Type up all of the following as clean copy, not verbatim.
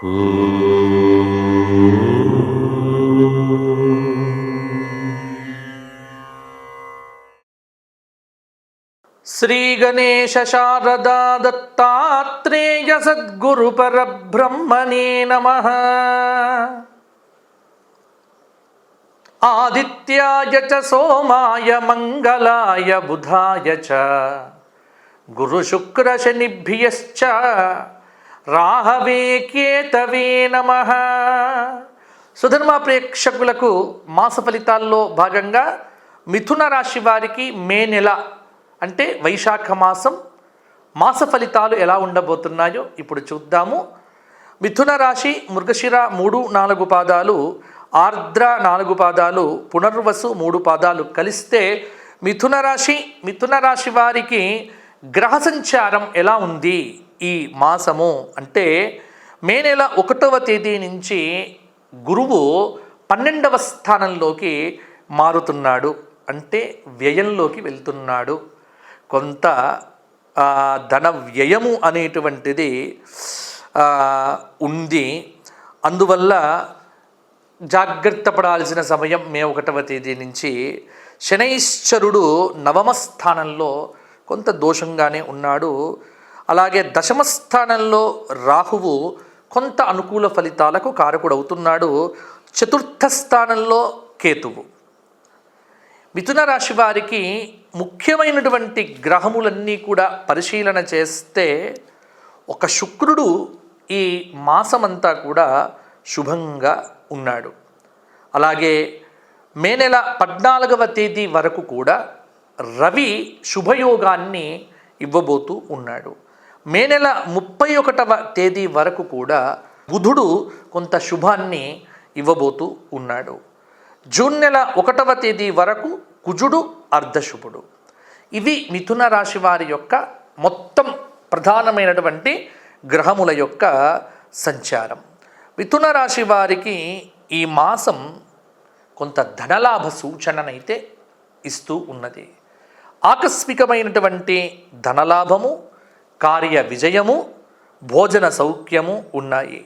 శ్రీ గణేశ శారదా దత్తాత్రేయ సద్గురు పరబ్రహ్మణే నమః. ఆదిత్యాయ చ సోమాయ మంగళాయ బుధాయ చ గురు శుక్ర శనిభ్యశ్చ రాహవే కేతవే నమః. సుధర్మ ప్రేక్షకులకు మాస ఫలితాల్లో భాగంగా మిథున రాశి వారికి మే నెల అంటే వైశాఖ మాసం మాస ఫలితాలు ఎలా ఉండబోతున్నాయో ఇప్పుడు చూద్దాము. మిథున రాశి మృగశిర 3-4 పాదాలు, ఆర్ద్ర 4 పాదాలు, పునర్వసు 3 పాదాలు కలిస్తే మిథున రాశి వారికి గ్రహ సంచారం ఎలా ఉంది ఈ మాసము అంటే మే నెల 1వ తేదీ నుంచి గురువు 12వ స్థానంలోకి మారుతున్నాడు, అంటే వ్యయంలోకి వెళ్తున్నాడు. కొంత ధన వ్యయము అనేటువంటిది ఉంది. అందువల్ల జాగ్రత్త పడాల్సిన సమయం మే 1వ తేదీ నుంచి. శనైశ్చరుడు 9వ స్థానంలో కొంత దోషంగానే ఉన్నాడు. అలాగే 10వ స్థానంలో రాహువు కొంత అనుకూల ఫలితాలకు కారకుడవుతున్నాడు. 4థ స్థానంలో కేతువు. మిథున రాశి వారికి ముఖ్యమైనటువంటి గ్రహములన్నీ కూడా పరిశీలన చేస్తే ఒక శుక్రుడు ఈ మాసమంతా కూడా శుభంగా ఉన్నాడు. అలాగే మే నెల 14వ తేదీ వరకు కూడా రవి శుభయోగాన్ని ఇవ్వబోతూ ఉన్నాడు. మే నెల 31వ తేదీ వరకు కూడా బుధుడు కొంత శుభాన్ని ఇవ్వబోతూ ఉన్నాడు. జూన్ నెల 1వ తేదీ వరకు కుజుడు అర్ధశుభుడు. ఇవి మిథున రాశి వారి యొక్క మొత్తం ప్రధానమైనటువంటి గ్రహముల యొక్క సంచారం. మిథున రాశి వారికి ఈ మాసం కొంత ధనలాభ సూచననైతే ఇస్తూ ఉన్నది. ఆకస్మికమైనటువంటి ధనలాభము, కార్య విజయము, భోజన సౌఖ్యము ఉన్నాయి.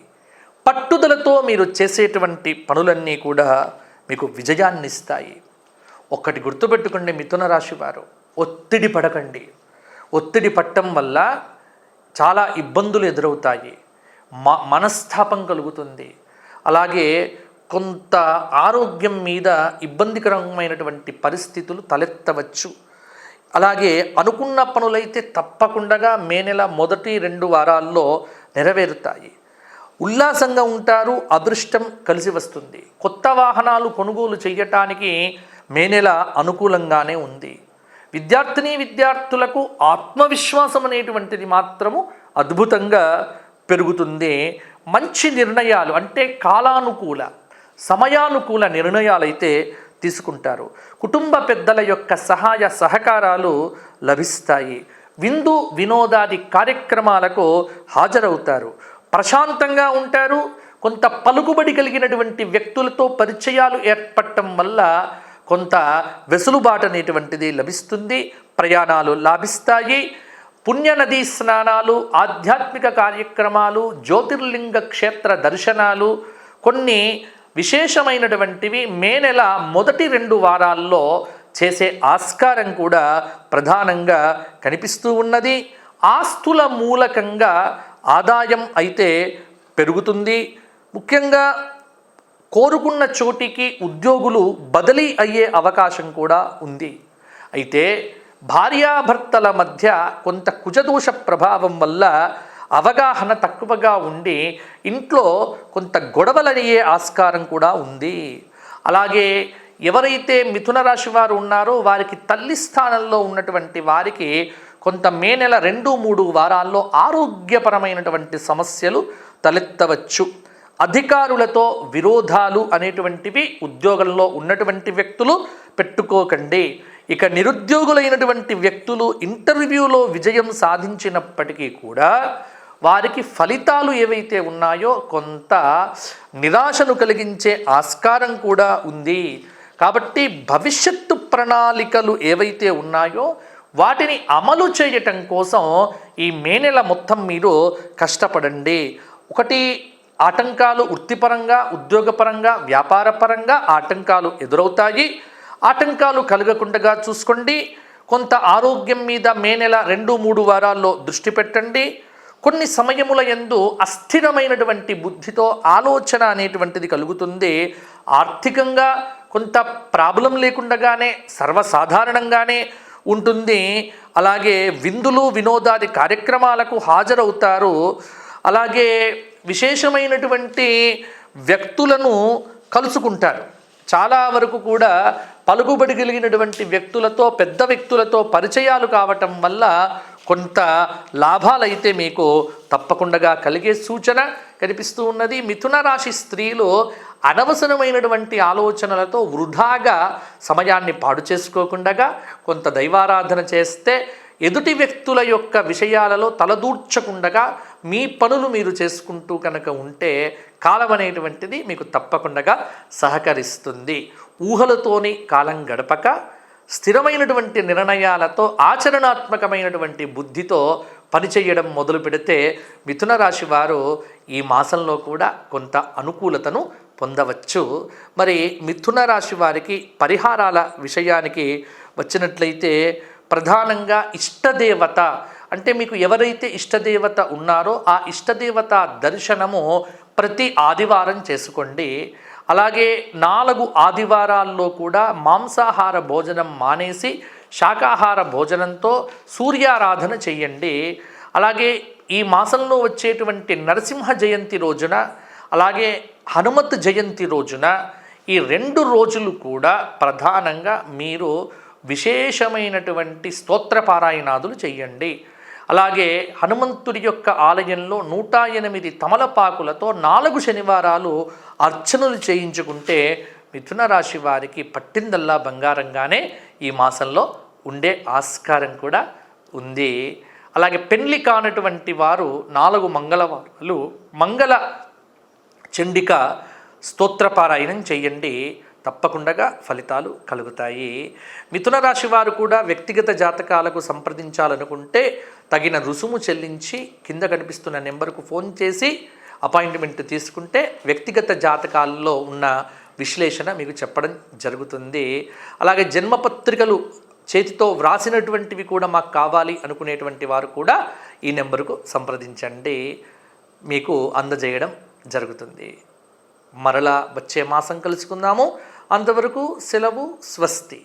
పట్టుదలతో మీరు చేసేటువంటి పనులన్నీ కూడా మీకు విజయాన్ని ఇస్తాయి. ఒక్కటి గుర్తుపెట్టుకోండి మిథున రాశి వారు, ఒత్తిడి పడకండి. ఒత్తిడి పట్టడం వల్ల చాలా ఇబ్బందులు ఎదురవుతాయి, మనస్తాపం కలుగుతుంది. అలాగే కొంత ఆరోగ్యం మీద ఇబ్బందికరమైనటువంటి పరిస్థితులు తలెత్తవచ్చు. అలాగే అనుకున్న పనులైతే తప్పకుండా మే నెల మొదటి 2 వారాల్లో నెరవేరుతాయి. ఉల్లాసంగా ఉంటారు, అదృష్టం కలిసి వస్తుంది. కొత్త వాహనాలు కొనుగోలు చేయటానికి మే నెల అనుకూలంగానే ఉంది. విద్యార్థులకు ఆత్మవిశ్వాసం అనేటువంటిది మాత్రము అద్భుతంగా పెరుగుతుంది. మంచి నిర్ణయాలు అంటే కాలానుకూల సమయానుకూల నిర్ణయాలు అయితే తీసుకుంటారు. కుటుంబ పెద్దల యొక్క సహాయ సహకారాలు లభిస్తాయి. విందు వినోదాది కార్యక్రమాలకు హాజరవుతారు. ప్రశాంతంగా ఉంటారు. కొంత పలుకుబడి కలిగినటువంటి వ్యక్తులతో పరిచయాలు ఏర్పడటం వల్ల కొంత వెసులుబాటు అనేటువంటిది లభిస్తుంది. ప్రయాణాలు లాభిస్తాయి. పుణ్యనదీ స్నానాలు, ఆధ్యాత్మిక కార్యక్రమాలు, జ్యోతిర్లింగ క్షేత్ర దర్శనాలు, కొన్ని విశేషమైనటువంటివి మే నెల మొదటి 2 వారాల్లో చేసే ఆస్కారం కూడా ప్రధానంగా కనిపిస్తూ ఉన్నది. ఆస్తుల మూలకంగా ఆదాయం అయితే పెరుగుతుంది. ముఖ్యంగా కోరుకున్న చోటికి ఉద్యోగులు బదిలీ అయ్యే అవకాశం కూడా ఉంది. అయితే భార్యాభర్తల మధ్య కొంత కుజదోష ప్రభావం వల్ల అవగాహన తక్కువగా ఉండి ఇంట్లో కొంత గొడవలయ్యే ఆస్కారం కూడా ఉంది. అలాగే ఎవరైతే మిథున రాశి వారు ఉన్నారో వారికి తల్లి స్థానంలో ఉన్నటువంటి వారికి కొంత మే నెల 2-3 వారాల్లో ఆరోగ్యపరమైనటువంటి సమస్యలు తలెత్తవచ్చు. అధికారులతో విరోధాలు అనేటువంటివి ఉద్యోగంలో ఉన్నటువంటి వ్యక్తులు పెట్టుకోకండి. ఇక నిరుద్యోగులైనటువంటి వ్యక్తులు ఇంటర్వ్యూలో విజయం సాధించినప్పటికీ కూడా వారికి ఫలితాలు ఏవైతే ఉన్నాయో కొంత నిరాశను కలిగించే ఆస్కారం కూడా ఉంది. కాబట్టి భవిష్యత్తు ప్రణాళికలు ఏవైతే ఉన్నాయో వాటిని అమలు చేయటం కోసం ఈ మే నెల మొత్తం మీరు కష్టపడండి. ఒకటి ఆటంకాలు వృత్తిపరంగా, ఉద్యోగపరంగా, వ్యాపారపరంగా ఆటంకాలు ఎదురవుతాయి. ఆటంకాలు కలగకుండా చూసుకోండి. కొంత ఆరోగ్యం మీద మే నెల 2-3 వారాల్లో దృష్టి పెట్టండి. కొన్ని సమయముల యందు అస్థిరమైనటువంటి బుద్ధితో ఆలోచన అనేటువంటిది కలుగుతుంది. ఆర్థికంగా కొంత ప్రాబ్లం లేకుండానే సర్వసాధారణంగానే ఉంటుంది. అలాగే విందులు వినోదాది కార్యక్రమాలకు హాజరవుతారు. అలాగే విశేషమైనటువంటి వ్యక్తులను కలుసుకుంటారు. చాలా వరకు కూడా పలుకుబడి కలిగినటువంటి వ్యక్తులతో, పెద్ద వ్యక్తులతో పరిచయాలు కావటం వల్ల కొంత లాభాలైతే మీకు తప్పకుండా కలిగే సూచన కనిపిస్తూ ఉన్నది. మిథున రాశి స్త్రీలు అనవసరమైనటువంటి ఆలోచనలతో వృధాగా సమయాన్ని పాడు చేసుకోకుండా కొంత దైవారాధన చేస్తే ఎదుటి వ్యక్తుల యొక్క విషయాలలో తలదూర్చకుండా మీ పనులు మీరు చేసుకుంటూ కనుక ఉంటే కాలం అనేటువంటిది మీకు తప్పకుండా సహకరిస్తుంది. ఊహలతోని కాలం గడపక స్థిరమైనటువంటి నిర్ణయాలతో ఆచరణాత్మకమైనటువంటి బుద్ధితో పనిచేయడం మొదలు పెడితే మిథున రాశి వారు ఈ మాసంలో కూడా కొంత అనుకూలతను పొందవచ్చు. మరి మిథున రాశి వారికి పరిహారాల విషయానికి వచ్చినట్లయితే ప్రధానంగా ఇష్టదేవత అంటే మీకు ఎవరైతే ఇష్టదేవత ఉన్నారో ఆ ఇష్టదేవత దర్శనము ప్రతి ఆదివారం చేసుకోండి. అలాగే 4 ఆదివారాల్లో కూడా మాంసాహార భోజనం మానేసి శాకాహార భోజనంతో సూర్యారాధన చేయండి. అలాగే ఈ మాసంలో వచ్చేటువంటి నరసింహ జయంతి రోజున, అలాగే హనుమత్ జయంతి రోజున ఈ 2 రోజులు కూడా ప్రధానంగా మీరు విశేషమైనటువంటి స్తోత్రపారాయణాదులు చేయండి. అలాగే హనుమంతుడి యొక్క ఆలయంలో 108 తమలపాకులతో 4 శనివారాలు అర్చనలు చేయించుకుంటే మిథున రాశి వారికి పట్టిందల్లా బంగారంగానే ఈ మాసంలో ఉండే ఆస్కారం కూడా ఉంది. అలాగే పెళ్లి కానటువంటి వారు 4 మంగళవారాలు మంగళ చండిక స్తోత్రపారాయణం చేయండి. తప్పకుండా ఫలితాలు కలుగుతాయి. మిథున రాశి వారు కూడా వ్యక్తిగత జాతకాలకు సంప్రదించాలనుకుంటే తగిన రుసుము చెల్లించి కింద కనిపిస్తున్న నెంబర్కు ఫోన్ చేసి అపాయింట్మెంట్ తీసుకుంటే వ్యక్తిగత జాతకాల్లో ఉన్న విశ్లేషణ మీకు చెప్పడం జరుగుతుంది. అలాగే జన్మపత్రికలు చేతితో వ్రాసినటువంటివి కూడా మాకు కావాలి అనుకునేటువంటి వారు కూడా ఈ నెంబర్కు సంప్రదించండి, మీకు అందజేయడం జరుగుతుంది. మరలా వచ్చే మాసం కలుసుకుందాము. అంతవరకు సెలవు. స్వస్తి.